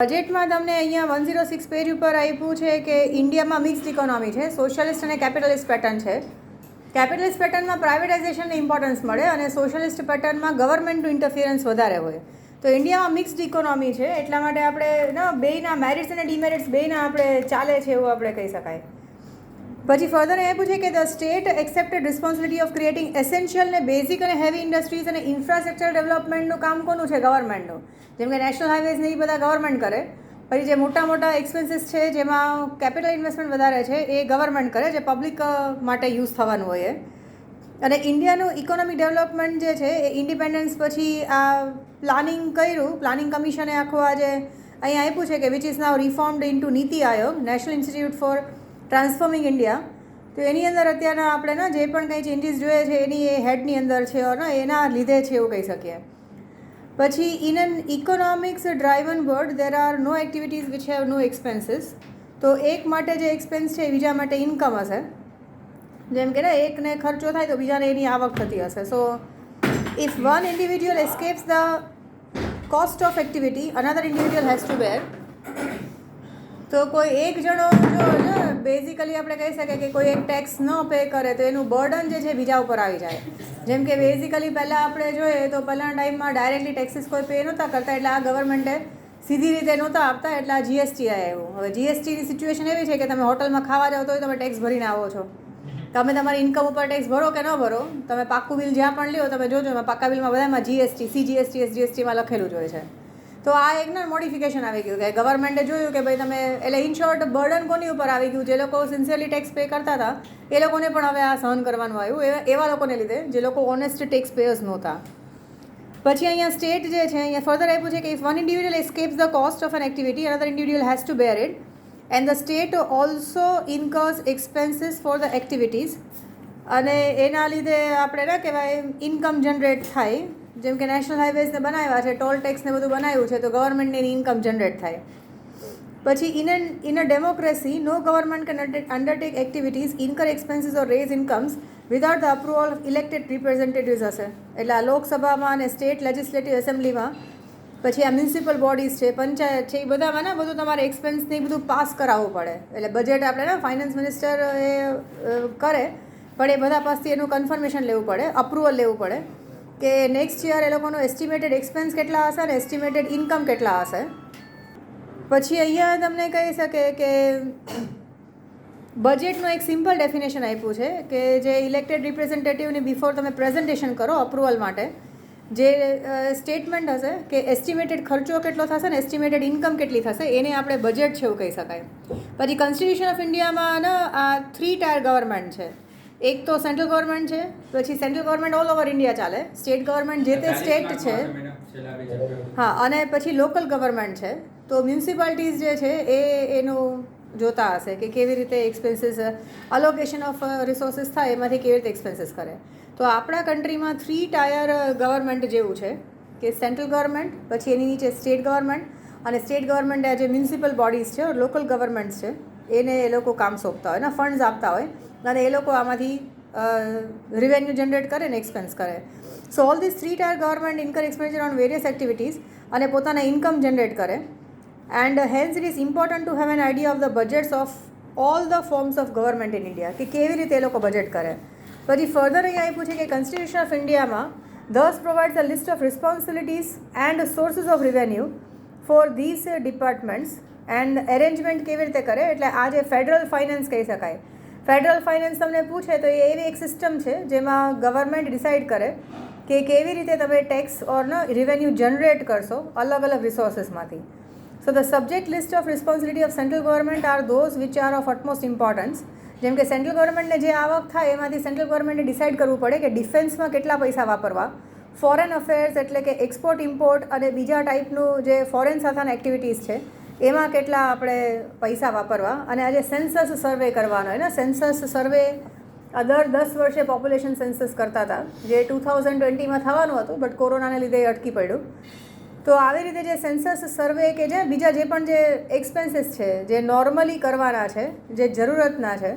બજેટમાં તમને અહીંયા 106 પેજ ઉપર આપ્યું છે કે ઇન્ડિયામાં મિક્સ્ડ ઇકોનોમી છે, સોશિયલિસ્ટ અને કેપિટલિસ્ટ પેટર્ન છે. કેપિટલિસ્ટ પેટર્નમાં પ્રાઇવેટાઇઝેશનને ઇમ્પોર્ટન્સ મળે અને સોશિયલિસ્ટ પેટર્નમાં ગવર્મેન્ટનું ઇન્ટરફિયરન્સ વધારે હોય. તો ઇન્ડિયામાં મિક્સ્ડ ઇકોનોમી છે, એટલા માટે આપણે બેયના મેરિટ્સ અને ડિમેરિટ્સ બેયના આપણે ચાલે છે એવું આપણે કહી શકાય. પછી ફર્ધર એ પૂછે કે the state accepted responsibility of creating essential ને બેઝિક અને હેવી ઇન્ડસ્ટ્રીઝ અને ઇન્ફ્રાસ્ટ્રક્ચર ડેવલપમેન્ટનું કામ કોનું છે? ગવર્મેન્ટનું. જેમ કે નેશનલ હાઈવેઝ ને એ બધા ગવર્મેન્ટ કરે. પછી જે મોટા મોટા એક્સપેન્સીસ છે જેમાં કેપિટલ ઇન્વેસ્ટમેન્ટ વધારે છે એ ગવર્મેન્ટ કરે, જે પબ્લિક માટે યુઝ થવાનું હોય. અને ઇન્ડિયાનું ઇકોનોમિક ડેવલપમેન્ટ જે છે એ ઇન્ડિપેન્ડન્સ પછી આ પ્લાનિંગ કર્યું, પ્લાનિંગ કમિશને આખું આજે અહીંયા આપ્યું છે કે which is now reformed into NITI Aayog, national institute for transforming India. તો એની અંદર અત્યારના આપણે જે પણ કંઈ ચેન્જીસ જોઈએ છે એની એ હેડની અંદર છે ને એના લીધે છે એવું કહી શકીએ. પછી in an economics driven world there are no activities which have no expenses. તો એક માટે જે એક્સપેન્સ છે બીજા માટે ઇન્કમ હશે. જેમ કે એકને ખર્ચો થાય તો બીજાને એની આવક થતી હશે. So if one individual escapes the cost of activity another individual has to bear. તો કોઈ એક જણો જો બેઝિકલી આપણે કહી શકીએ કે કોઈ એક ટેક્સ ન પે કરે તો એનું બર્ડન જે છે બીજા ઉપર આવી જાય. જેમ કે બેઝિકલી પહેલાં આપણે જોઈએ તો પહેલાંના ટાઈમમાં ડાયરેક્ટલી ટેક્સીસ કોઈ પે નહોતા કરતા, એટલે આ ગવર્મેન્ટે સીધી રીતે નહોતા આપતા, એટલે આ જીએસટી આવ્યું. હવે જીએસટીની સિચ્યુએશન એવી છે કે તમે હોટલમાં ખાવા જાઓ તોય તમે ટેક્સ ભરીને આવો છો. તમે તમારી ઇન્કમ ઉપર ટેક્સ ભરો કે ન ભરો, તમે પાક્કું બિલ જ્યાં પણ લ્યો તમે જોજો પાક્કા બિલમાં બધામાં જીએસટી, સીજીએસટી, એસજીએસટીમાં લખેલું જ હોય છે. તો આ એક મોડિફિકેશન આવી ગયું કે ગવર્મેન્ટે જોયું કે ભાઈ તમે એટલે ઇન શોર્ટ બર્ડન કોની ઉપર આવી ગયું? જે લોકો સિન્સિયરલી ટેક્સ પે કરતા હતા એ લોકોને પણ હવે આ સહન કરવાનું આવ્યું, એવા લોકોને લીધે જે લોકો ઓનેસ્ટ ટેક્સ પેયર્સ નહોતા. પછી અહીંયા સ્ટેટ જે છે અહીંયા ફર્ધર આપ્યું છે કે if one individual escapes the cost of an activity another individual has to bear it and the state also incurs expenses for the activities. અને એના લીધે આપણે ના કહેવાય ઇન્કમ જનરેટ થાય. જેમ કે નેશનલ હાઈવેઝને બનાવ્યા છે, ટોલ ટેક્સને બધું બનાવ્યું છે, તો ગવર્મેન્ટને એની ઇન્કમ જનરેટ થાય. પછી in a democracy no government can undertake activities, incur expenses or raise incomes without the approval of elected representatives હશે. એટલે આ લોકસભામાં અને સ્ટેટ લેજિસ્લેટિવ એસેમ્બલીમાં, પછી આ મ્યુનિસિપલ બોડીઝ છે, પંચાયત છે, એ બધામાં બધું તમારે એક્સપેન્સને એ બધું પાસ કરાવવું પડે. એટલે બજેટ આપણે ફાઇનાન્સ મિનિસ્ટર એ કરે, પણ એ બધા પાસથી એનું કન્ફર્મેશન લેવું પડે, અપ્રુવલ લેવું પડે કે નેક્સ્ટ યર એ લોકોનો એસ્ટિમેટેડ એક્સપેન્સ કેટલા હશે અને એસ્ટિમેટેડ ઇન્કમ કેટલા હશે. પછી અહીંયા તમને કહી શકે કે બજેટનું એક સિમ્પલ ડેફિનેશન આપ્યું છે કે જે ઇલેક્ટેડ રિપ્રેઝેન્ટેટિવની બિફોર તમે પ્રેઝન્ટેશન કરો અપ્રુવલ માટે, જે સ્ટેટમેન્ટ હશે કે એસ્ટિમેટેડ ખર્ચો કેટલો થશે ને એસ્ટિમેટેડ ઇન્કમ કેટલી થશે, એને આપણે બજેટ છે એવું કહી શકાય. પછી કોન્સ્ટિટ્યુશન ઓફ ઇન્ડિયામાં આ 3 ટાયર ગવર્મેન્ટ છે. એક તો સેન્ટ્રલ ગવર્મેન્ટ છે, પછી central government all over India ચાલે, સ્ટેટ ગવર્મેન્ટ જે તે સ્ટેટ છે, હા, અને પછી લોકલ ગવર્મેન્ટ છે. તો મ્યુનિસિપાલિટીઝ જે છે એ એનું જોતા હશે કે કેવી રીતે એક્સપેન્સીસ અલોકેશન ઓફ રિસોર્સિસ થાય, એમાંથી કેવી રીતે એક્સપેન્સીસ કરે. તો આપણા કન્ટ્રીમાં 3 ટાયર ગવર્મેન્ટ જેવું છે કે સેન્ટ્રલ ગવર્મેન્ટ, પછી એની નીચે સ્ટેટ ગવર્મેન્ટ, અને સ્ટેટ ગવર્મેન્ટ જે મ્યુનિસિપલ બોડીઝ છે, લોકલ ગવર્મેન્ટ્સ છે, એને એ લોકો કામ સોંપતા હોય ને ફંડ્સ આપતા હોય, અને એ લોકો આમાંથી રિવેન્યુ જનરેટ કરે ને એક્સપેન્સ કરે. So all this 3 tier government incur expenditure on various activities અને પોતાના ઇન્કમ જનરેટ કરે. And hence it is important to have an idea of the budgets of all the forms of government in India, કે કેવી રીતે એ લોકો budget કરે. પછી further અહીંયા આપ્યું છે કે કોન્સ્ટિટ્યુશન ઓફ ઇન્ડિયામાં this provides a list of responsibilities and sources of revenue for this departments and arrangement કેવી રીતે કરે. એટલે આ જે ફેડરલ ફાઇનાન્સ કહી શકાય. ફેડરલ ફાઇનાન્સ તમને પૂછે તો એ એવી એક સિસ્ટમ છે જેમાં ગવર્મેન્ટ ડિસાઇડ કરે કે કેવી રીતે તમે ટેક્સ ઓર રેવન્યુ જનરેટ કરશો અલગ અલગ રિસોર્સિસમાંથી. So the subject list of responsibility of central government are those which are of utmost importance. જેમ કે સેન્ટ્રલ ગવર્મેન્ટને જે આવક થાય એમાંથી સેન્ટ્રલ ગવર્મેન્ટે ડિસાઇડ કરવું પડે કે ડિફેન્સમાં કેટલા પૈસા વાપરવા, ફોરેન અફેર્સ એટલે કે એક્સપોર્ટ ઇમ્પોર્ટ અને બીજા ટાઈપનું જે ફોરેન સાથેના એક્ટિવિટીઝ છે એમાં કેટલા આપણે પૈસા વાપરવા. અને આજે સેન્સસ સર્વે કરવાનો હોય ને, સેન્સસ સર્વે દર 10 વર્ષે પોપ્યુલેશન સેન્સસ કરતા હતા, જે 2020માં થવાનું હતું, બટ કોરોનાને લીધે અટકી પડ્યું. તો આવી રીતે જે સેન્સસ સર્વે કે જે બીજા જે પણ જે એક્સપેન્સીસ છે જે નોર્મલી કરવાના છે, જે જરૂરતના છે,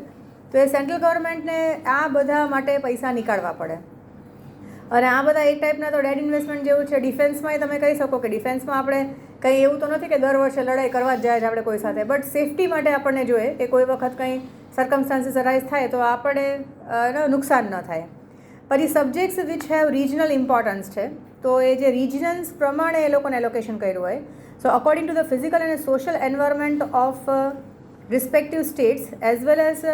તો એ સેન્ટ્રલ ગવર્મેન્ટને આ બધા માટે પૈસા નીકાળવા પડે. અને આ બધા એક ટાઈપના તો ડેડ ઇન્વેસ્ટમેન્ટ જેવું છે. ડિફેન્સમાંય તમે કહી શકો કે ડિફેન્સમાં આપણે કંઈ એવું તો નથી કે દર વર્ષે લડાઈ કરવા જ જાય છે આપણે કોઈ સાથે, બટ સેફટી માટે આપણને જોઈએ કે કોઈ વખત કંઈ સર્કમસ્ટાન્સીસ અરાઇઝ થાય તો આપણે નુકસાન ન થાય. પછી subjects which have regional importance છે, તો એ જે રિજનલ્સ પ્રમાણે એ લોકોને એલોકેશન કર્યું હોય. So according to the physical અને social environment of respective states as well as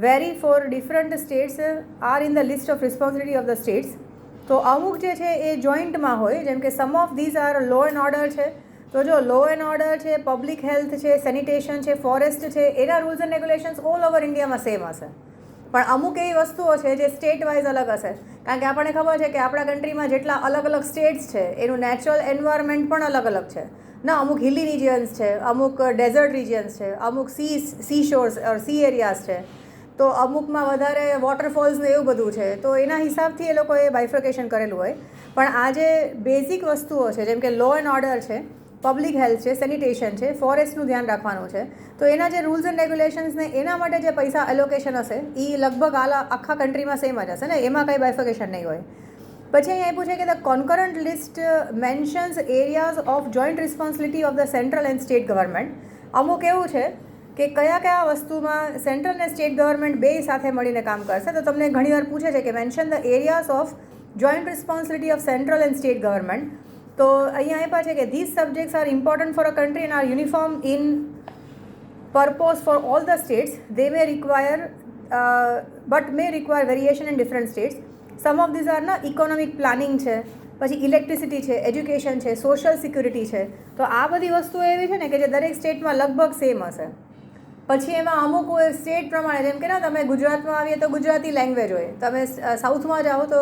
very for different states are in the list of responsibility of the states. તો અમુક જે છે એ જોઈન્ટમાં હોય, જેમ કે some of these are law and order છે. તો જો લો એન્ડ ઓર્ડર છે, પબ્લિક હેલ્થ છે, સેનિટેશન છે, ફોરેસ્ટ છે, એના rules and regulations all over ઇન્ડિયામાં સેમ હશે. પણ અમુક એવી વસ્તુઓ છે જે સ્ટેટ વાઇઝ અલગ હશે, કારણ કે આપણને ખબર છે કે આપણા કન્ટ્રીમાં જેટલા અલગ અલગ સ્ટેટ્સ છે એનું નેચરલ એન્વાયરમેન્ટ પણ અલગ અલગ છે ના. અમુક હિલી રિજિયન્સ છે, અમુક ડેઝર્ટ રિજિયન્સ છે, અમુક સી શોર્સ સી એરિયાઝ છે, તો અમુકમાં વધારે વોટરફોલ્સ ને એવું બધું છે. તો એના હિસાબથી એ લોકોએ બાયફર્કેશન કરેલું હોય. પણ આ જે બેઝિક વસ્તુઓ છે, જેમ કે લો એન્ડ ઓર્ડર છે, પબ્લિક હેલ્થ છે, સેનિટેશન છે, ફોરેસ્ટનું ધ્યાન રાખવાનું છે, તો એના જે રૂલ્સ એન્ડ રેગ્યુલેશન્સને એના માટે જે પૈસા એલોકેશન હશે એ લગભગ આખા કન્ટ્રીમાં સેમ જ હશે ને, એમાં કંઈ બાયફર્કેશન નહીં હોય. પછી અહીં આપ્યું છે કે the concurrent list mentions areas of joint responsibility of the central and state government. અમુક એવું છે કે કયા કયા વસ્તુમાં સેન્ટ્રલ અને સ્ટેટ ગવર્મેન્ટ બે સાથે મળીને કામ કરશે. તો તમને ઘણીવાર પૂછે છે કે mention the areas of joint responsibility of central and state government. તો અહીંયા આપ્યા છે કે these subjects are important for a country and are uniform in purpose for all the states. They may require but may require variation in different states. Some of these are na economic planning છે, પછી electricity છે, education છે, social security છે. તો આ બધી વસ્તુઓ એવી છે ને કે જે દરેક સ્ટેટમાં લગભગ સેમ હશે. પછી એમાં અમુક સ્ટેટ પ્રમાણે, જેમ કે ના તમે ગુજરાતમાં આવીએ તો ગુજરાતી લેંગ્વેજ હોય, તમે સાઉથમાં જાઓ તો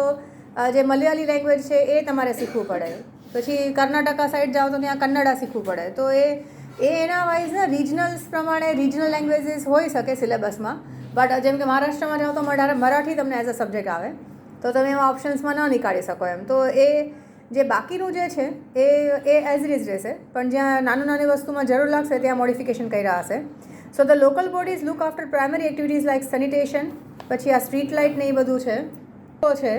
જે મલયાલી લેંગ્વેજ છે એ તમારે શીખવું પડે, પછી કર્ણાટકા સાઈડ જાઓ તો ત્યાં કન્નડા શીખવું પડે. તો એના વાઇઝ ને રિજનલ્સ પ્રમાણે રિજનલ લેંગ્વેજીસ હોઈ શકે સિલેબસમાં. બટ જેમ કે મહારાષ્ટ્રમાં જાઓ તો મરાઠી તમને એઝ અ સબ્જેક્ટ આવે, તો તમે એમાં ઓપ્શન્સમાં ન નીકાળી શકો એમ. તો એ જે બાકીનું જે છે એ એઝ ઇટ ઇઝ રહેશે, પણ જ્યાં નાની વસ્તુમાં જરૂર લાગશે ત્યાં મોડિફિકેશન કર્યા હશે. So the local bodies look after primary activities like sanitation, પછી આ સ્ટ્રીટ લાઇટ ને એ બધું છે તો છે.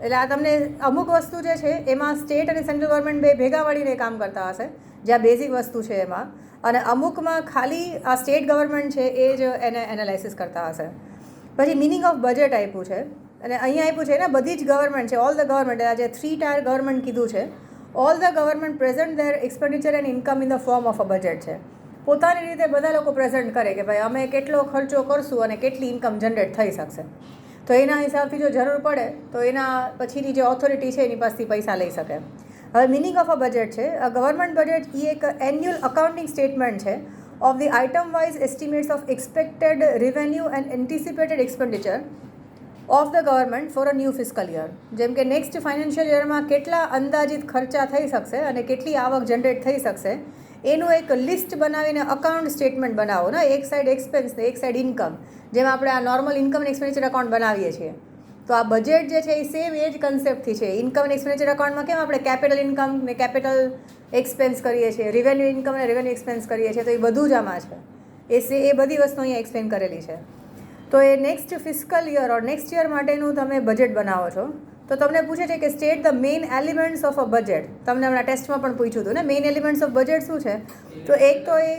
એટલે આ તમને અમુક વસ્તુ જે છે એમાં સ્ટેટ અને સેન્ટ્રલ ગવર્મેન્ટ બે ભેગા મળીને કામ કરતા હશે, જ્યાં બેઝિક વસ્તુ છે એમાં, અને અમુકમાં ખાલી આ સ્ટેટ ગવર્મેન્ટ છે એ જ એને એનાલાઇસિસ કરતા હશે. પછી મિનિંગ ઓફ બજેટ આપ્યું છે, અને અહીંયા આપ્યું છે ને બધી જ ગવર્મેન્ટ છે, ઓલ ધ ગવર્મેન્ટ, આ જે 3 ટાયર ગવર્મેન્ટ કીધું છે, all the government present there expenditure and income in the form of a budget છે. પોતાની રીતે બધા લોકો પ્રેઝન્ટ કરે કે ભાઈ અમે કેટલો ખર્ચો કરશું અને કેટલી ઇન્કમ જનરેટ થઈ શકશે. તો એના હિસાબથી જો જરૂર પડે તો એના પછીની જે ઓથોરિટી છે એની પાસેથી પૈસા લઈ શકે. હવે મિનિંગ ઓફ અ બજેટ છે, ગવર્મેન્ટ બજેટ એ એક એન્યુઅલ અકાઉન્ટિંગ સ્ટેટમેન્ટ છે of the item wise estimates of expected revenue and anticipated expenditure of the government for a new fiscal year. જેમ કે નેક્સ્ટ ફાઇનાન્શિયલ યરમાં કેટલા અંદાજિત ખર્ચા થઈ શકશે અને કેટલી આવક જનરેટ થઈ શકશે એનું એક લિસ્ટ બનાવીને અકાઉન્ટ સ્ટેટમેન્ટ બનાવો ને, એક સાઈડ એક્સપેન્સ ને એક સાઈડ ઇન્કમ, જેમ આપણે આ normal income and expenditure account બનાવીએ છીએ. તો આ બજેટ જે છે એ સેમ એ જ કન્સેપ્ટથી છે. ઇન્કમ એન્ડ એક્સપેન્ડિચર અકાઉન્ટમાં કેમ આપણે કેપિટલ ઇન્કમ ને કેપિટલ એક્સપેન્સ કરીએ છીએ, રેવન્યુ ઇન્કમ ને રેવન્યુ એક્સપેન્સ કરીએ છીએ, તો એ બધું જ આમાં છે. એ બધી વસ્તુ અહીંયા એક્સપ્લેન કરેલી છે. તો એ next fiscal year or next year માટેનું તમે બજેટ બનાવો છો તો તમને પૂછે છે કે state the main elements of a budget. તમને હમણાં ટેસ્ટમાં પણ પૂછ્યું હતું ને મેઇન એલિમેન્ટ્સ ઓફ બજેટ શું છે. તો એક તો એ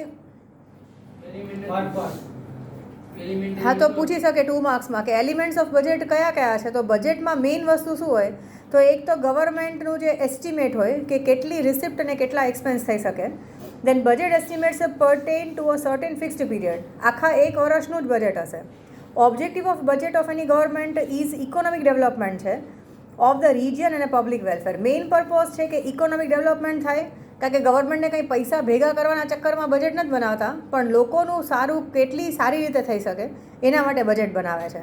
હા તો પૂછી શકે 2 માર્ક્સમાં કે એલિમેન્ટ્સ ઓફ બજેટ કયા કયા છે. તો બજેટમાં મેઇન વસ્તુ શું હોય, તો એક તો ગવર્મેન્ટનું જે એસ્ટિમેટ હોય કે કેટલી રિસિપ્ટ અને કેટલા એક્સપેન્સ થઈ શકે. Then budget estimates pertain to a certain fixed period, આખા એક વર્ષનું જ બજેટ હશે. Objective of budget of any government is economic development છે ઓફ ધ રિજિયન અને પબ્લિક વેલફેર. મેઇન પર્પઝ છે કે ઇકોનોમિક ડેવલપમેન્ટ થાય, કારણ કે ગવર્મેન્ટને કંઈ પૈસા ભેગા કરવાના ચક્કરમાં બજેટ નથી બનાવતા, પણ લોકોનું સારું કેટલી સારી રીતે થઈ શકે એના માટે બજેટ બનાવે છે.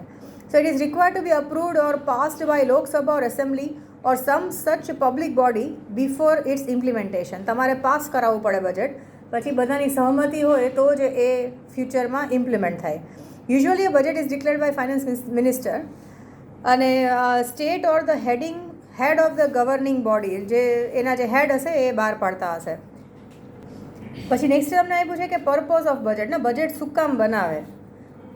So it is required to be approved or passed by Lok Sabha or assembly or some such public body before its implementation. તમારે પાસ કરાવવું પડે બજેટ, પછી બધાની સહમતિ હોય તો જ એ ફ્યુચરમાં ઇમ્પ્લિમેન્ટ થાય. Usually a budget is declared by finance minister, અને state or the head of the governing body, જે એના જે હેડ હશે એ બહાર પાડતા હશે. પછી નેક્સ્ટ તમને આપ્યું છે કે પર્પઝ ઓફ બજેટ ને બજેટ શું કામ બનાવે.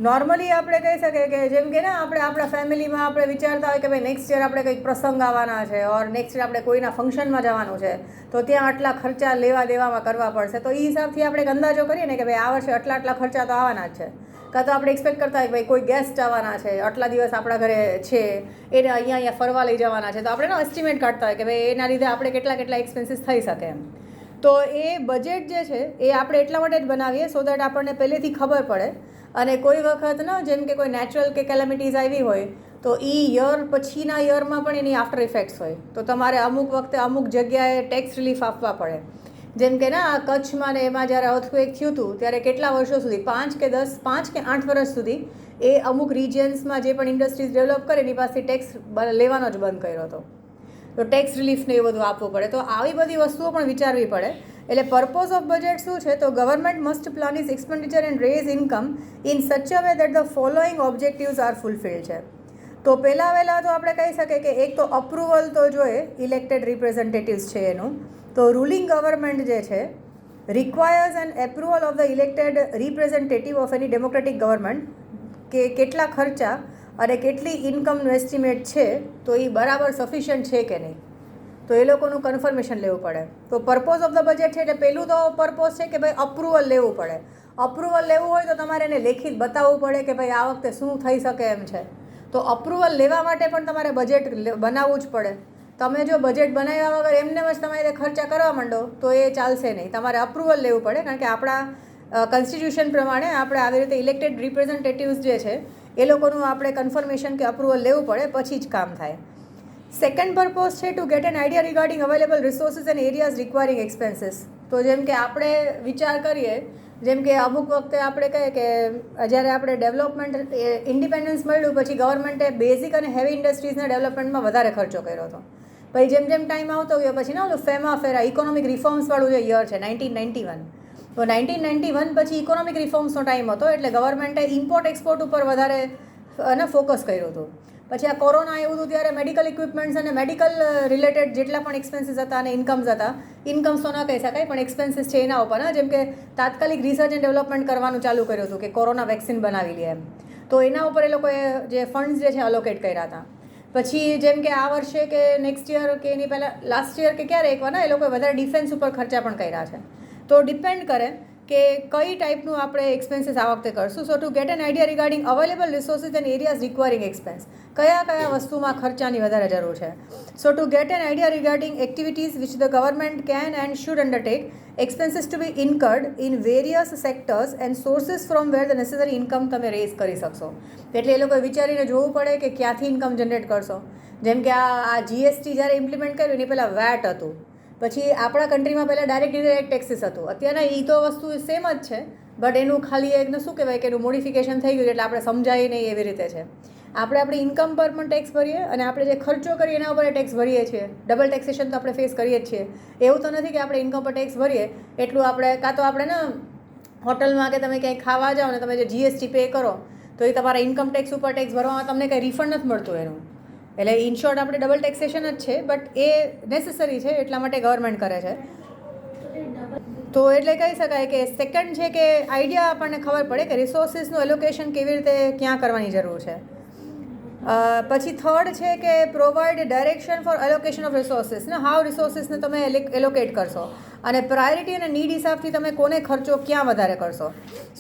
નોર્મલી આપણે કહી શકીએ કે જેમ કે ને આપણે આપણા ફેમિલીમાં આપણે વિચારતા હોય કે ભાઈ નેક્સ્ટ યર આપણે કંઈક પ્રસંગ આવવાના છે ઓર નેક્સ્ટ યર આપણે કોઈના ફંક્શનમાં જવાનું છે તો ત્યાં આટલા ખર્ચા લેવા દેવામાં કરવા પડશે. તો એ હિસાબથી આપણે એક અંદાજો કરીએ ને કે ભાઈ આ વર્ષે આટલા ખર્ચા તો આવવાના જ છે. કાં તો આપણે એક્સપેક્ટ કરતા હોય કે ભાઈ કોઈ ગેસ્ટ આવવાના છે, આટલા દિવસ આપણા ઘરે છે, એને અહીંયા ફરવા લઈ જવાના છે, તો આપણે એસ્ટિમેટ કાઢતા હોય કે ભાઈ એના લીધે આપણે કેટલા એક્સપેન્સીસ થઈ શકે એમ. તો એ બજેટ જે છે એ આપણે એટલા માટે જ બનાવીએ સો દેટ આપણને પહેલેથી ખબર પડે. અને કોઈ વખત જેમ કે કોઈ નેચરલ કે કેલેમિટીઝ આવી હોય તો એ યર પછીના યરમાં પણ એની આફ્ટર ઇફેક્ટ્સ હોય તો તમારે અમુક વખતે અમુક જગ્યાએ ટેક્સ રિલીફ આપવા પડે. જેમ કે આ કચ્છમાં ને એમાં જ્યારે અર્થક્વેક થયું હતું ત્યારે કેટલા વર્ષો સુધી 5 કે 8 વર્ષ સુધી એ અમુક રિજિયન્સમાં જે પણ ઇન્ડસ્ટ્રીઝ ડેવલપ કરે એની પાસેથી ટેક્સ લેવાનો જ બંધ કર્યો હતો. તો ટેક્સ રિલીફને એ બધું આપવું પડે. તો આવી બધી વસ્તુઓ પણ વિચારવી પડે. એટલે પર્પઝ ઓફ બજેટ શું છે? તો government must plan is expenditure and raise income in such a way that the following objectives are fulfilled છે. તો પહેલાં તો આપણે કહી શકીએ કે એક તો અપ્રુવલ તો જોઈએ ઇલેક્ટેડ રિપ્રેઝેન્ટેટિવ્સ છે એનું. તો રૂલિંગ ગવર્મેન્ટ જે છે requires an approval of the elected representative of any democratic government કે કેટલા ખર્ચા અને કેટલી ઇન્કમનું એસ્ટિમેટ છે તો એ બરાબર સફિશિયન્ટ છે કે નહીં, તો એ લોકોનું કન્ફર્મેશન લેવું પડે. તો પર્પઝ ઓફ ધ બજેટ છે એટલે પહેલું તો પર્પઝ છે કે ભાઈ અપ્રુવલ લેવું પડે. અપ્રુવલ લેવું હોય તો તમારે એને લેખિત બતાવવું પડે કે ભાઈ આ વખતે શું થઈ શકે એમ છે. તો અપ્રુવલ લેવા માટે પણ તમારે બજેટ બનાવવું જ પડે. તમે જો બજેટ બનાવ્યા વગર એમને જ તમારે ખર્ચા કરવા માંડો તો એ ચાલશે નહીં. તમારે અપ્રુવલ લેવું પડે કારણ કે આપણા કોન્સ્ટિટ્યુશન પ્રમાણે આપણે આવી રીતે ઇલેક્ટેડ રિપ્રેઝેન્ટેટિવ્સ જે છે એ લોકોનું આપણે કન્ફર્મેશન કે અપ્રુવલ લેવું પડે પછી જ કામ થાય. સેકન્ડ પર્પઝ છે to get an idea regarding available resources and areas requiring expenses. તો જેમ કે આપણે વિચાર કરીએ જેમ કે અમુક વખતે આપણે કહીએ કે જ્યારે આપણે ડેવલપમેન્ટ ઇન્ડિપેન્ડન્સ મળ્યું પછી ગવર્મેન્ટે બેઝિક અને હેવી ઇન્ડસ્ટ્રીઝના ડેવલપમેન્ટમાં વધારે ખર્ચો કર્યો હતો. પછી જેમ ટાઈમ આવતો ગયો પછી ઓલું ફેરા ઇકોનોમિક રિફોર્મ્સવાળું જે યર છે 1991. તો 1991 પછી ઇકોનોમિક રિફોર્મ્સનો ટાઈમ હતો એટલે ગવર્મેન્ટે ઇમ્પોર્ટ એક્સપોર્ટ ઉપર વધારે ફોકસ કર્યું હતું. પછી આ કોરોના આવ્યું હતું ત્યારે મેડિકલ ઇક્વિપમેન્ટ્સ અને મેડિકલ રિલેટેડ જેટલા પણ એક્સપેન્સીસ હતા અને ઇન્કમ્સ હતા, ઇન્કમ્સ તો ન કહી શકાય પણ એક્સપેન્સીસ છે એના ઉપર જેમ કે તાત્કાલિક રિસર્ચ એન્ડ ડેવલપમેન્ટ કરવાનું ચાલુ કર્યું હતું કે કોરોના વેક્સિન બનાવી લે એમ. તો એના ઉપર એ લોકોએ જે ફંડ્સ જે છે અલોકેટ કર્યા હતા. પછી જેમ કે આ વર્ષે કે નેક્સ્ટ યર કે એની પહેલાં લાસ્ટ યર કે ક્યારે એકવાર એ લોકોએ વધારે ડિફેન્સ ઉપર ખર્ચા પણ કર્યા છે. તો ડિપેન્ડ કરે કે કઈ ટાઈપનું આપણે એક્સપેન્સીસ આ વખતે કરશું. So to get an idea regarding available resources and areas requiring expense, કયા વસ્તુમાં ખર્ચાની વધારે જરૂર છે. So to get an idea regarding activities which the government can and should undertake, expenses to be incurred in various sectors and sources from where the necessary income તમે raise કરી શકશો. એટલે એ લોકોએ વિચારીને જોવું પડે કે ક્યાંથી ઇન્કમ જનરેટ કરશો. જેમ કે આ જીએસટી જ્યારે ઇમ્પ્લિમેન્ટ કર્યું એની પહેલાં વેટ હતું, પછી આપણા કન્ટ્રીમાં પહેલાં ડાયરેક્ટ ઇનડાયરેક્ટ ટેક્સીસ હતું. અત્યારના એ તો વસ્તુ સેમ જ છે બટ એનું ખાલી એકને શું કહેવાય કે એનું મોડિફિકેશન થઈ ગયું એટલે આપણે સમજાય નહીં એવી રીતે છે. આપણે આપણી ઇન્કમ પર પણ ટેક્સ ભરીએ અને આપણે જે ખર્ચો કરીએ એના ઉપર ટેક્સ ભરીએ છીએ. ડબલ ટેક્સેશન તો આપણે ફેસ કરીએ જ છીએ. એવું તો નથી કે આપણે ઇન્કમ પર ટેક્સ ભરીએ એટલું આપણે કાં તો આપણે હોટલમાં કે તમે ક્યાંય ખાવા જાઓ ને તમે જે જીએસટી પે કરો તો એ તમારા ઇન્કમ ટેક્સ ઉપર ટેક્સ ભરવામાં તમને કંઈ રિફંડ નથી મળતું એનું. એટલે ઇન શોર્ટ આપણે ડબલ ટેક્સેશન જ છે બટ એ નેસેસરી છે એટલા માટે ગવર્મેન્ટ કરે છે. તો એટલે કહી શકાય કે સેકન્ડ છે કે આઈડિયા આપણને ખબર પડે કે રિસોર્સિસનું એલોકેશન કેવી રીતે ક્યાં કરવાની જરૂર છે. પછી થર્ડ છે કે provide direction for allocation of resources ને હાઉ રિસોર્સિસને તમે એલોકેટ કરશો અને પ્રાયોરિટી અને નીડ હિસાબથી તમે કોને ખર્ચો ક્યાં વધારે કરશો.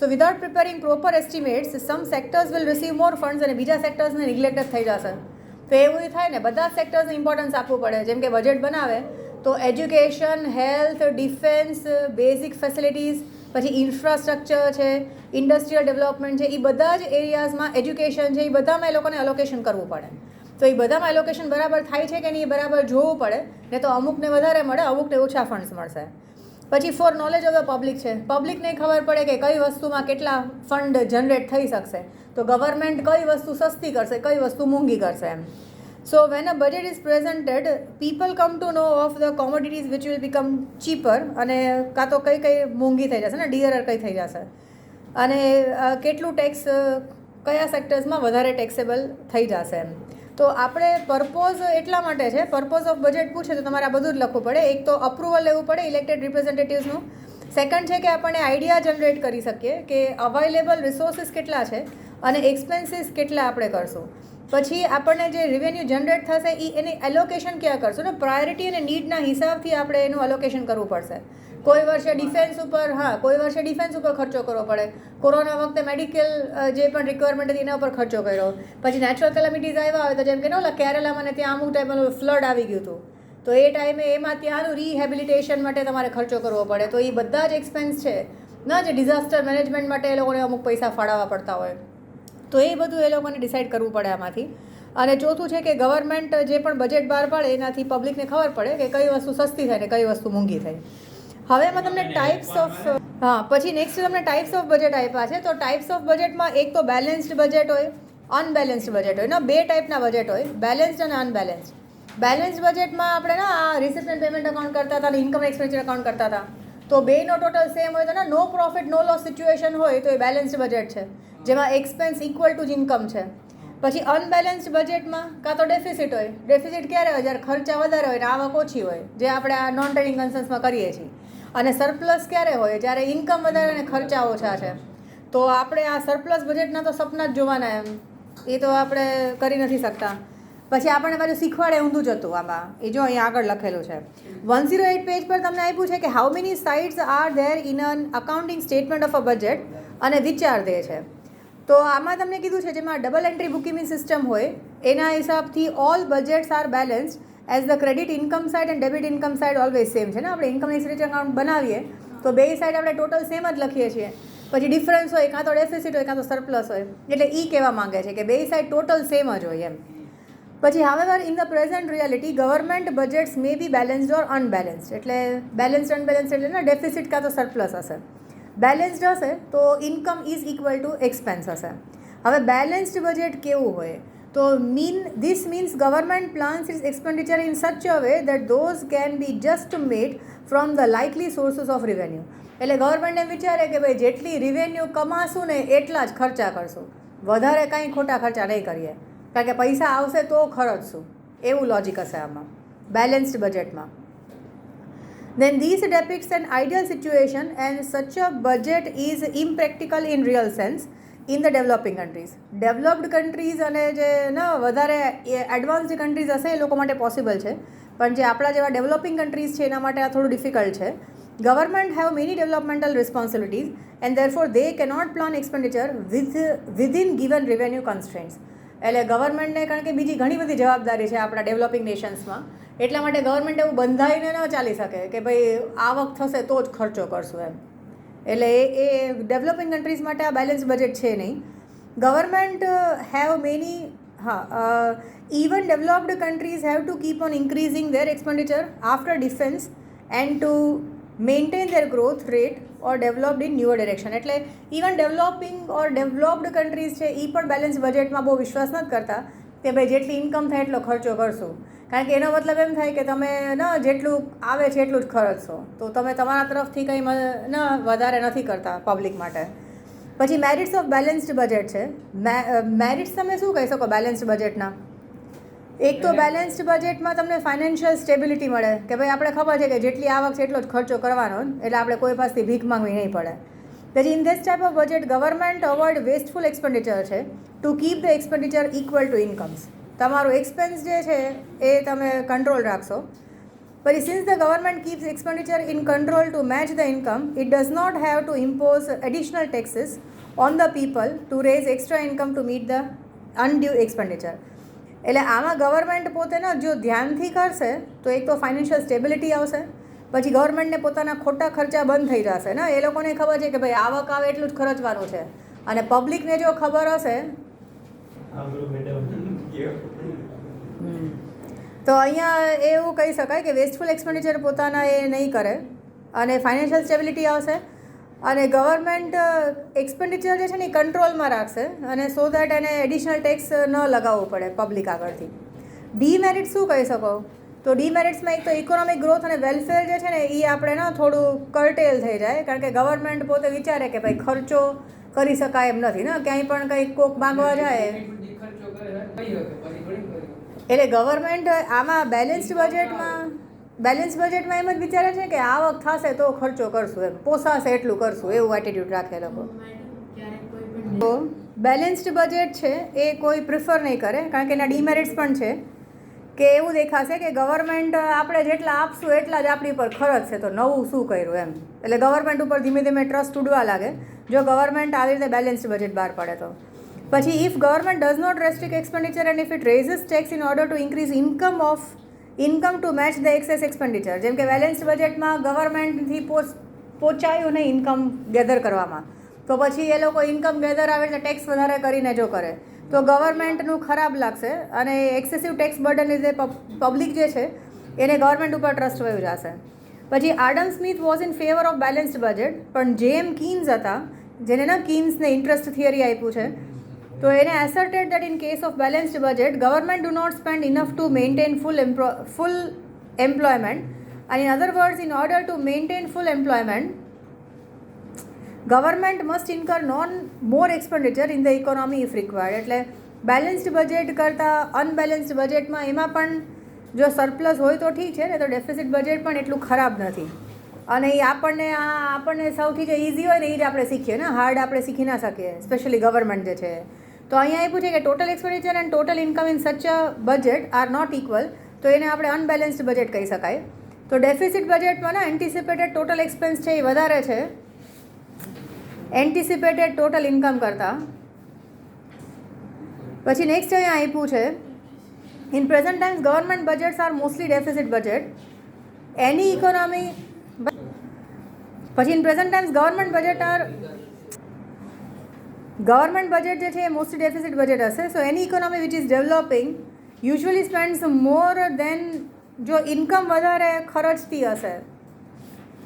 So without preparing proper estimates some sectors will receive more funds અને બીજા સેક્ટર્સને નિગ્લેક્ટ થઈ જશે. તો એવું થાય ને બધા સેક્ટર્સને ઇમ્પોર્ટન્સ આપવું પડે. જેમ કે બજેટ બનાવે તો education, health, defence, basic facilities, પછી ઇન્ફ્રાસ્ટ્રક્ચર છે, ઇન્ડસ્ટ્રીયલ ડેવલપમેન્ટ છે, એ બધા જ એરિયાઝમાં એજ્યુકેશન છે એ બધામાં એ લોકોને એલોકેશન કરવું પડે. તો એ બધામાં એલોકેશન બરાબર થાય છે કે નહીં એ બરાબર જોવું પડે ને તો અમુકને વધારે મળે અમુકને ઓછા ફંડ્સ મળશે. પછી four knowledge of the public છે, પબ્લિકને ખબર પડે કે કઈ વસ્તુમાં કેટલા ફંડ જનરેટ થઈ શકશે તો ગવર્મેન્ટ કઈ વસ્તુ સસ્તી કરશે કઈ વસ્તુ મોંઘી કરશે એમ. So when a budget is presented people come to know of the commodities which will become cheaper અને કાં તો કઈ મોંઘી થઈ જશે ને ડિયરર કઈ થઈ જશે અને કેટલું ટેક્સ કયા સેક્ટર્સમાં વધારે ટેક્સેબલ થઈ જશે એમ. તો આપણે પર્પોઝ એટલા માટે છે, પર્પોઝ ઓફ બજેટ પૂછે તો તમારે આ બધું જ લખવું પડે. એક તો અપ્રુવલ લેવું પડે ઇલેક્ટેડ રિપ્રેઝેન્ટેટિવ્સનું. સેકન્ડ છે કે આપણને આઈડિયા જનરેટ કરી શકીએ કે અવેલેબલ રિસોર્સિસ કેટલા છે અને એક્સપેન્સીસ કેટલા આપણે કરશું. પછી આપણને જે રેવન્યુ જનરેટ થશે એની એલોકેશન ક્યાં કરશું ને, પ્રાયોરિટી અને નીડના હિસાબથી આપણે એનું એલોકેશન કરવું પડશે. કોઈ વર્ષે ડિફેન્સ ઉપર ખર્ચો કરવો પડે. કોરોના વખતે મેડિકલ જે પણ રિક્વાયરમેન્ટ હતી એના ઉપર ખર્ચો કર્યો. પછી નેચરલ કેલેમિટીઝ આવ્યા હોય તો જેમ કે ઓલા કેરલામાં ને ત્યાં અમુક ટાઈમ ફ્લડ આવી ગયું હતું, તો એ ટાઈમે એમાં ત્યાંનું રિહેબિલિટેશન માટે તમારે ખર્ચો કરવો પડે. તો એ બધા જ એક્સપેન્સ છે ના, જે ડિઝાસ્ટર મેનેજમેન્ટ માટે એ લોકોને અમુક પૈસા ફાળવવા પડતા હોય, તો એ બધું એ લોકોને ડિસાઇડ કરવું પડે આમાંથી. અને ચોથું છે કે ગવર્મેન્ટ જે પણ બજેટ બહાર પાડે એનાથી પબ્લિકને ખબર પડે કે કઈ વસ્તુ સસ્તી થાય ને કઈ વસ્તુ મોંઘી થાય. હવે એમાં તમને ટાઈપ્સ ઓફ પછી નેક્સ્ટ તમને ટાઈપ્સ ઓફ બજેટ આપ્યા છે. તો ટાઈપ્સ ઓફ બજેટમાં એક તો બેલેન્સ્ડ બજેટ હોય, અનબેલેન્સ્ડ બજેટ હોય. બે ટાઈપના બજેટ હોય, બેલેન્સ્ડ અને અનબેલેન્સ્ડ. બેલેન્સ્ડ બજેટમાં આપણે આ રિસિપ્ટ એન્ડ પેમેન્ટ અકાઉન્ટ કરતા હતા અને ઇન્કમ એક્સપેન્ડિચર અકાઉન્ટ કરતા હતા, તો બેનો ટોટલ સેમ હોય તો નો પ્રોફિટ નો લોસ સિચ્યુએશન હોય તો એ બેલેન્સ્ડ બજેટ છે, જેમાં એક્સપેન્સ ઇક્વલ ટુ જ ઇન્કમ છે. પછી અનબેલેન્સ્ડ બજેટમાં કાં તો ડેફિસિટ હોય. ડેફિસિટ ક્યારે હોય? જ્યારે ખર્ચા વધારે હોય ને આવક ઓછી હોય, જે આપણે આ નોન ટ્રેડિંગ કન્સન્સમાં કરીએ છીએ. અને સરપ્લસ ક્યારે હોય? જ્યારે ઇન્કમ વધારે અને ખર્ચા ઓછા છે. તો આપણે આ સરપ્લસ બજેટના તો સપના જ જોવાના, એમ એ તો આપણે કરી નથી શકતા. પછી આપણને પાછું શીખવાડે ઊંધું જતું આમાં. એ જો અહીંયા આગળ લખેલું છે 108 પેજ પર તમને આપ્યું છે કે how many sides are there in an accounting statement of a budget અને વિચ આર દે છે. તો આમાં તમને કીધું છે જેમાં ડબલ એન્ટ્રી બુકિંગ સિસ્ટમ હોય એના હિસાબથી all budgets are balanced as the credit income side and debit income side always same છે ને. આપણે ઇન્કમ એક્સપેન્ડિચર અકાઉન્ટ બનાવીએ તો બે સાઇડ આપણે ટોટલ સેમ જ લખીએ છીએ. પછી ડિફરન્સ હોય, કાં તો ડેફિસિટ હોય કાં તો સરપ્લસ હોય. એટલે એ કહેવા માંગે છે કે બે સાઇડ ટોટલ સેમ જ હોય એમ. પછી however in the present reality government budgets may be balanced or unbalanced. એટલે બેલેન્સ્ડ અનબેલેન્સ્ડ એટલે ને ડેફિસિટ કાં તો સરપ્લસ હશે. બેલેન્સ્ડ હશે તો income is equal to expense હશે. હવે બેલેન્સ્ડ બજેટ કેવું હોય? તો this means government plans its expenditure in such a way that those can be just made from the likely sources of revenue. એટલે government એમ વિચારે કે ભાઈ જેટલી રેવન્યુ કમાશું ને એટલા જ ખર્ચા કરશું, વધારે કાંઈ ખોટા ખર્ચા નહીં કરીએ, કારણ કે પૈસા આવશે તો ખર્ચશું. એવું લોજિક હશે આમાં બેલેન્સ્ડ બજેટમાં. Then these depicts an ideal situation and such a budget is impractical in real sense in the developing countries. Developed countries અને જે વધારે એડવાન્સ્ડ કન્ટ્રીઝ હશે એ લોકો માટે પોસિબલ છે, પણ જે આપણા જેવા ડેવલપિંગ કન્ટ્રીઝ છે એના માટે આ થોડું ડિફિકલ્ટ છે. Government have many developmental responsibilities and therefore they cannot plan expenditure within given revenue constraints. એટલે ગવર્મેન્ટને કારણ કે બીજી ઘણી બધી જવાબદારી છે આપણા ડેવલપિંગ નેશન્સમાં, એટલા માટે ગવર્મેન્ટ એવું બંધાઈને ન ચાલી શકે કે ભાઈ આવક થશે તો જ ખર્ચો કરશું એમ. એટલે એ ડેવલપિંગ કન્ટ્રીઝ માટે આ બેલેન્સ બજેટ છે નહીં. Government have many even developed countries have to keep on increasing there expenditure after defence and to maintain there growth rate or developed in newer direction. એટલે ઇવન ડેવલપિંગ ઓર developed countries છે એ પણ balance બજેટમાં બહુ વિશ્વાસ નથી કરતા કે ભાઈ જેટલી ઇન્કમ થાય એટલો ખર્ચો કરશું, કારણ કે એનો મતલબ એમ થાય કે તમે જેટલું આવે છે એટલું જ ખર્ચશો, તો તમે તમારા તરફથી કંઈ વધારે નથી કરતા પબ્લિક માટે. પછી મેરિટ્સ ઓફ બેલેન્સ્ડ બજેટ છે. મેરિટ્સ તમે શું કહી શકો બેલેન્સ્ડ બજેટના? એક તો બેલેન્સ્ડ બજેટમાં તમને ફાઇનાન્શિયલ સ્ટેબિલિટી મળે કે ભાઈ આપણે ખબર છે કે જેટલી આવક છે એટલો જ ખર્ચો કરવાનો, એટલે આપણે કોઈ પાસેથી ભીખ માંગવી નહીં પડે. પછી in this type of budget government avoid wasteful expenditure છે to keep the expenditure equal to incomes. તમારું એક્સપેન્સ જે છે એ તમે કંટ્રોલ રાખશો. પછી since the government keeps expenditure in control to match the income, it does not have to impose additional taxes on the people to raise extra income to meet the undue expenditure. એટલે આમાં government પોતે જો ધ્યાનથી કરશે તો એક તો financial stability આવશે, પછી ગવર્મેન્ટને પોતાના ખોટા ખર્ચા બંધ થઈ જશે ને. એ લોકોને ખબર છે કે ભાઈ આવક આવે એટલું જ ખર્ચવાનું છે, અને પબ્લિકને જો ખબર હશે તો અહીંયા એવું કહી શકાય કે વેસ્ટફુલ એક્સપેન્ડિચર પોતાના એ નહીં કરે અને ફાઇનાન્શિયલ સ્ટેબિલિટી આવશે, અને ગવર્મેન્ટ એક્સપેન્ડિચર જે છે ને એ કંટ્રોલમાં રાખશે, અને સો દેટ એને એડિશનલ ટેક્સ ન લગાવવું પડે પબ્લિક આગળથી. ડીમેરિટ શું કહી શકો? તો ડીમેરિટ્સમાં એક તો ઇકોનોમિક ગ્રોથ અને વેલફેર જે છે ને એ આપણે થોડું કર્ટેલ થઈ જાય, કારણ કે ગવર્મેન્ટ પોતે વિચારે કે ભાઈ ખર્ચો કરી શકાય એમ નથી ને, ક્યાંય પણ કંઈક કોક માંગવા જાય. એટલે ગવર્મેન્ટ આમાં બેલેન્સ્ડ બજેટમાં એમ જ વિચારે છે કે આવક થશે તો ખર્ચો કરશું, એમ પોસાશે એટલું કરશું, એવું એટીટ્યૂડ રાખે લોકો. તો બેલેન્સ્ડ બજેટ છે એ કોઈ પ્રિફર નહીં કરે, કારણ કે એના ડીમેરિટ્સ પણ છે કે એવું દેખાશે કે ગવર્મેન્ટ આપણે જેટલા આપશું એટલા જ આપણી પર ખર્ચશે, તો નવું શું કર્યું એમ. એટલે ગવર્મેન્ટ ઉપર ધીમે ધીમે ટ્રસ્ટ ઉડવા લાગે જો ગવર્મેન્ટ આવી રીતે બેલેન્સ્ડ બજેટ બહાર પાડે તો. પછી if government does not restrict expenditure and if it raises tax in order to increase income to match the excess expenditure, જેમ કે બેલેન્સ્ડ બજેટમાં ગવર્મેન્ટથી પહોંચાયું નહીં ઇન્કમ ગેધર કરવામાં, તો પછી એ લોકો ઇન્કમ ગેધર આવે એટલે ટેક્સ વધારે કરીને જો કરે તો ગવર્મેન્ટનું ખરાબ લાગશે અને એક્સેસિવ ટેક્સ બર્ડન લીધે પબ્લિક જે છે એને ગવર્મેન્ટ ઉપર ટ્રસ્ટ વયું જશે. પછી Adam Smith was in favour of balanced budget, પણ જેમ કીન્સ હતા, જેને ના કીન્સને ઇન્ટરેસ્ટ થિયરી આપ્યું છે, તો એને asserted that in case of balanced budget government do not spend enough to maintain full employment, and in other words, in order to maintain full employment, government must incur more expenditure in the economy if required. એટલે balanced budget કરતાં unbalanced બજેટમાં એમાં પણ જો surplus હોય તો ઠીક છે ને, તો ડેફિસિટ બજેટ પણ એટલું ખરાબ નથી. અને એ આપણને સૌથી જે ઇઝી હોય ને એ જ આપણે શીખીએ ને, હાર્ડ આપણે શીખી ના શકીએ, સ્પેશિયલી ગવર્મેન્ટ જે છે. તો અહીંયા આપ્યું છે કે total expenditure and total income in such a budget are not equal, તો એને આપણે અનબેલેન્સ્ડ બજેટ કહી શકાય. તો ડેફિસિટ બજેટમાં ના એન્ટિસિપેટેડ ટોટલ એક્સપેન્સ છે એ વધારે છે એન્ટિસિપેટેડ ટોટલ ઇન્કમ કરતાં. પછી નેક્સ્ટ અહીંયા આપ્યું છે in present times government budgets are mostly deficit budget any economy. પછી in present times government budget જે છે એ મોસ્ટલી ડેફિસિટ બજેટ હશે. So any economy which is developing usually spends more than, જો ઇન્કમ વધારે ખર્ચતી હશે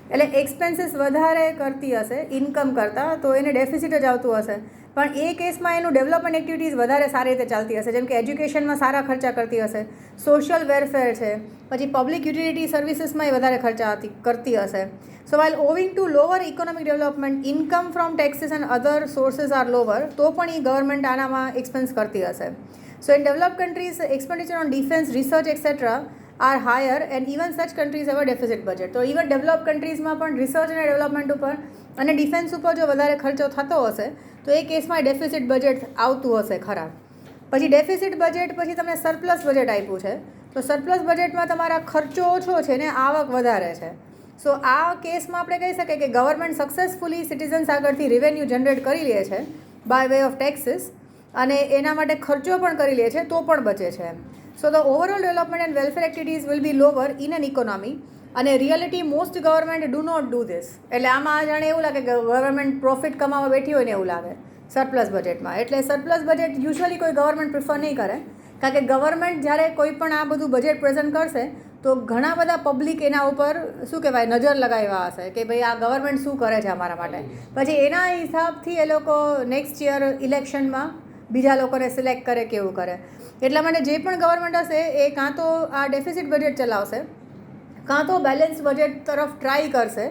એટલે એક્સપેન્સીસ વધારે કરતી હશે ઇન્કમ કરતાં, તો એને ડેફિસિટ જ આવતું હશે. પણ એ કેસમાં એનું ડેવલપમેન્ટ એક્ટિવિટીઝ વધારે સારી રીતે ચાલતી હશે, જેમ કે એજ્યુકેશનમાં સારા ખર્ચા કરતી હશે, સોશિયલ વેરફેર છે, પછી પબ્લિક યુટિલિટી સર્વિસીસમાં વધારે ખર્ચા કરતી હશે. So while owing to lower economic development income from taxes and other sources are lower, તો પણ એ ગવર્મેન્ટ આનામાં એક્સપેન્સ કરતી હશે. So in develop countries expenditure on defence, research etcetera are higher and even such countries have a deficit budget. તો even develop કન્ટ્રીઝમાં પણ research અને ડેવલપમેન્ટ ઉપર અને ડિફેન્સ ઉપર જો વધારે ખર્ચો થતો હશે તો એ કેસમાં ડેફિસિટ બજેટ આવતું હશે ખરાબ. પછી ડેફિસિટ બજેટ પછી તમને સરપ્લસ બજેટ આપ્યું છે, તો સરપ્લસ બજેટમાં તમારા ખર્ચો ઓછો છે ને આવક વધારે છે. સો આ કેસમાં આપણે કહી શકીએ કે ગવર્મેન્ટ સક્સેસફુલી સિટીઝન્સ આગળથી રેવન્યુ જનરેટ કરી લે છે બાય વે ઓફ ટેક્સીસ, અને એના માટે ખર્ચો પણ કરી લે છે તો પણ બચે છે. So the overall development and welfare activities will be lower in an economy, અને reality most government do not do this. એટલે આમાં જાણે એવું લાગે કે ગવર્મેન્ટ પ્રોફિટ કમાવા બેઠી હોય ને એવું લાગે સરપ્લસ બજેટમાં. એટલે સરપ્લસ બજેટ યુઝ્યુઅલી કોઈ ગવર્મેન્ટ પ્રિફર નહીં કરે, કારણ કે ગવર્મેન્ટ જ્યારે કોઈ પણ આ બધું બજેટ પ્રેઝન્ટ કરશે તો ઘણા બધા પબ્લિક એના ઉપર શું કહેવાય નજર લગાવ્યા હશે કે ભાઈ આ ગવર્મેન્ટ શું કરે છે અમારા માટે. પછી એના હિસાબથી એ લોકો નેક્સ્ટ યર ઇલેક્શનમાં બીજા લોકોને સિલેક્ટ કરે કેવું કરે. એટલા માટે જે પણ ગવર્મેન્ટ હશે એ કાં તો આ ડેફિસિટ બજેટ ચલાવશે કાં તો બેલેન્સ બજેટ તરફ ટ્રાય કરશે,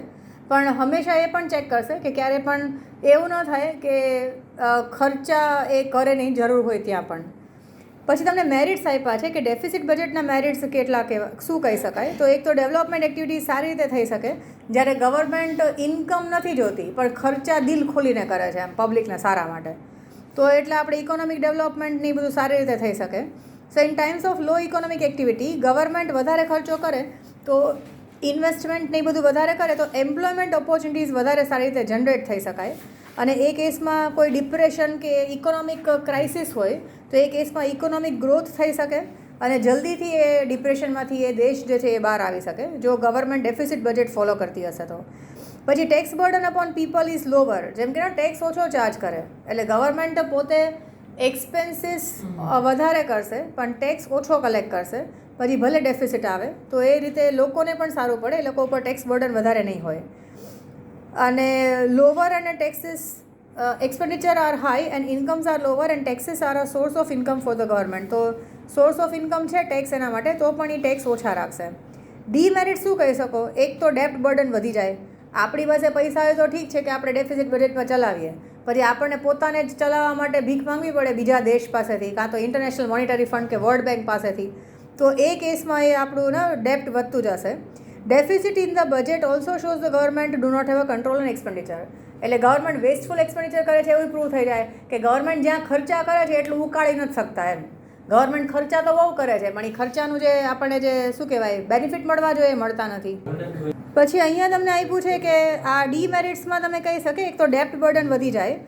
પણ હંમેશા એ પણ ચેક કરશે કે ક્યારે પણ એવું ન થાય કે ખર્ચા એ કરે નહીં જરૂર હોય ત્યાં પણ. પછી તમને મેરિટ્સ આપ્યા છે કે ડેફિસિટ બજેટના મેરિટ્સ કેટલા શું કહી શકાય. તો એક તો ડેવલપમેન્ટ એક્ટિવિટી સારી રીતે થઈ શકે જ્યારે ગવર્મેન્ટ ઇન્કમ નથી જોતી પણ ખર્ચા દિલ ખોલીને કરે છે એમ પબ્લિકના સારા માટે. તો એટલે આપણે ઇકોનોમિક ડેવલપમેન્ટની બધું સારી રીતે થઈ શકે. So in times of low economic activity government વધારે ખર્ચો કરે તો ઇન્વેસ્ટમેન્ટ ને બધું વધારે કરે તો એમ્પ્લોયમેન્ટ ઓપોર્ચ્યુનિટીઝ વધારે સારી રીતે જનરેટ થઈ શકાય. અને એ કેસમાં કોઈ ડિપ્રેશન કે ઇકોનોમિક ક્રાઇસિસ હોય તો એ કેસમાં ઇકોનોમિક ગ્રોથ થઈ શકે અને જલ્દીથી એ ડિપ્રેશનમાંથી એ દેશ જે છે એ બહાર આવી શકે જો ગવર્મેન્ટ ડેફિસિટ બજેટ ફોલો કરતી હશે તો. પછી tax burden upon people is lower, જેમ કે ટેક્સ ઓછો ચાર્જ કરે એટલે ગવર્મેન્ટ પોતે એક્સપેન્સીસ વધારે કરશે પણ ટેક્સ ઓછો કલેક્ટ કરશે, પછી ભલે ડેફિસિટ આવે તો એ રીતે લોકોને પણ સારું પડે, એ લોકો ઉપર ટેક્સ બર્ડન વધારે નહીં હોય. અને લોવર અને taxes expenditure are high and incomes are lower and taxes are a source of income for the government. તો સોર્સ ઓફ ઇન્કમ છે ટેક્સ એના માટે, તો પણ એ ટેક્સ ઓછા રાખશે. ડીમેરિટ શું કહી શકો, એક તો ડેપ્ટ બર્ડન વધી જાય. આપણી પાસે પૈસા હોય તો ઠીક છે કે આપણે ડેફિસિટ બજેટમાં ચલાવીએ, પછી આપણને પોતાને જ ચલાવવા માટે ભીખ માંગવી પડે બીજા દેશ પાસેથી કાં તો ઇન્ટરનેશનલ મોનિટરી ફંડ કે વર્લ્ડ બેંક પાસેથી, તો એ કેસમાં એ આપણું ડેપ્ટ વધતું જશે. Deficit in the budget also shows the government do not have a control on expenditure. એટલે ગવર્મેન્ટ વેસ્ટફુલ એક્સપેન્ડિચર કરે છે એવું પ્રૂવ થઈ જાય કે ગવર્મેન્ટ જ્યાં ખર્ચા કરે છે એટલું ઉકાળી નથી શકતા એમ. ગવર્મેન્ટ ખર્ચા તો બહુ કરે છે પણ એ ખર્ચાનું જે આપણને જે શું કહેવાય બેનિફિટ મળવા જોઈએ એ મળતા નથી. પછી અહીંયા તમને આપ્યું છે કે આ ડીમેરિટ્સમાં તમે કહી શકે એક તો ડેપ્ટ બર્ડન વધી જાય.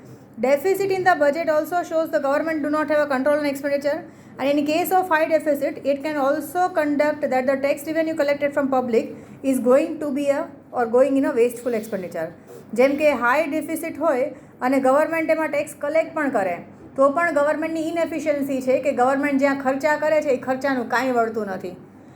Deficit in the budget also shows the government do not have a control on expenditure, and in case of high deficit it can also conduct that the tax revenue collected from public is going to be going in a wasteful expenditure. જેમ કે high deficit હોય અને government એમાં tax collect પણ કરે તો પણ ગવર્મેન્ટની ઇનએફિશિયન્સી છે કે ગવર્મેન્ટ જ્યાં ખર્ચા કરે છે એ ખર્ચાનું કાંઈ વળતું નથી.